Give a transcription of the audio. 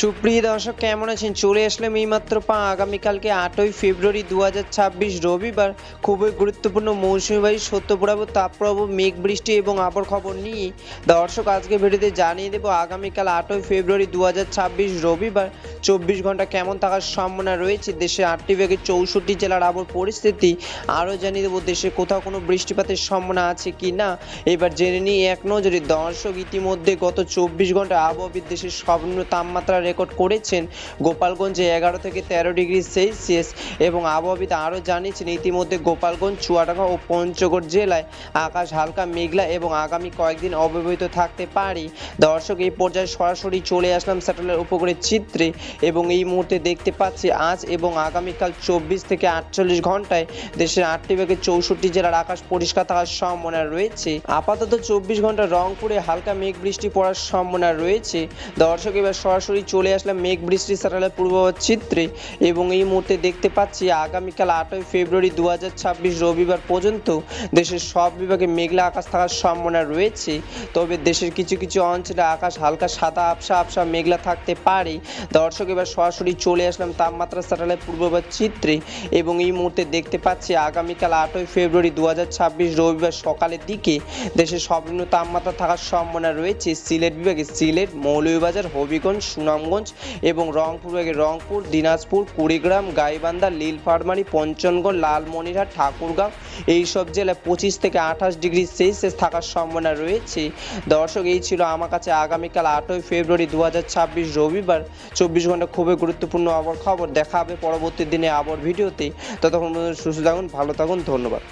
সুপ্রিয় দর্শক কেমন আছেন? চলে আসলাম এইমাত্র আগামীকালকে 8ই ফেব্রুয়ারি 2026 রবিবার খুবই গুরুত্বপূর্ণ মৌসুমি বায়ু শৈত্যপ্রবাহ তাপপ্রবাহ মেঘ বৃষ্টি এবং আবহাওয়ার খবর নিয়ে দর্শক আজকে ভিডিওতে জানিয়ে দেব আগামীকাল 8ই ফেব্রুয়ারি 2026 রবিবার 24 ঘন্টা কেমন থাকার সম্ভাবনা রয়েছে। দেশের 8টি বিভাগের 64 জেলার আবহাওয়ার পরিস্থিতি আরও জানিয়ে দেবো। দেশে কোথাও কোনো বৃষ্টিপাতের সম্ভাবনা আছে কি না এবার জেনে নিই এক নজরে। দর্শক ইতিমধ্যে গত 24 ঘন্টা আবহাওয়াবিদ দেশের সর্বনিম্ন তাপমাত্রা রেকর্ড করেছেন গোপালগঞ্জে 11 থেকে 13 ডিগ্রি সেলসিয়াস এবং আবহাওয়াবিদ আরও জানিয়েছেন ইতিমধ্যে গোপালগঞ্জ, চুয়াডাঙ্গা ও পঞ্চগড় জেলায় আকাশ হালকা মেঘলা এবং আগামী কয়েকদিন অব্যবহৃত থাকতে পারে। দর্শক এই পর্যায়ে সরাসরি চলে আসলাম স্যাটেলাইট উপগ্রহের চিত্রে এবং এই মুহূর্তে দেখতে পাচ্ছি আজ এবং আগামীকাল 24 থেকে 48 ঘন্টায় দেশের 8টি বিভাগের 64 জেলার আকাশ পরিষ্কার থাকার সম্ভাবনা রয়েছে। আপাতত 24 ঘন্টা রংপুরে হালকা মেঘ বৃষ্টি পড়ার সম্ভাবনা রয়েছে। দর্শক এবার সরাসরি চলে আসলাম মেঘ বৃষ্টি স্যাটেলাইট পূর্বাভাস চিত্রে এবং এই মুহূর্তে দেখতে পাচ্ছি আগামীকাল 8ই ফেব্রুয়ারি 2026 রবিবার পর্যন্ত দেশের সব বিভাগে মেঘলা আকাশ থাকার সম্ভাবনা রয়েছে। তবে দেশের কিছু কিছু অঞ্চলে আকাশ হালকা সাদা আবসা আবসা মেঘলা থাকতে পারে। দর্শক এবার সরাসরি চলে আসলাম তাপমাত্রা স্যাটেলাইট পূর্বাভাস চিত্রে এবং এই মুহূর্তে দেখতে পাচ্ছি আগামীকাল 8ই ফেব্রুয়ারি 2026 রবিবার সকালের দিকে দেশের সর্বনিম্ন তাপমাত্রা থাকার সম্ভাবনা রয়েছে সিলেট বিভাগে সিলেট, মৌলভীবাজার, হবিগঞ্জ, সুনামগঞ্জ এবং রংপুর বিভাগে রংপুর, দিনাজপুর, কুড়িগ্রাম, গাইবান্ধা, নীলফামারী, পঞ্চগড়, লালমনিরহাট, ঠাকুরগাঁও এইসব জেলায় 25 থেকে 28 ডিগ্রি সেলসিয়াস থাকার সম্ভাবনা রয়েছে। দর্শক এই ছিল আমার কাছে আগামীকাল 8ই ফেব্রুয়ারি 2026 রবিবার 24 ঘন্টা খুবই গুরুত্বপূর্ণ আবহাওয়ার খবর। দেখা হবে পরবর্তী দিনে আবহাওয়ার ভিডিওতে। ততক্ষণ সুস্থ থাকুন, ভালো থাকুন, ধন্যবাদ।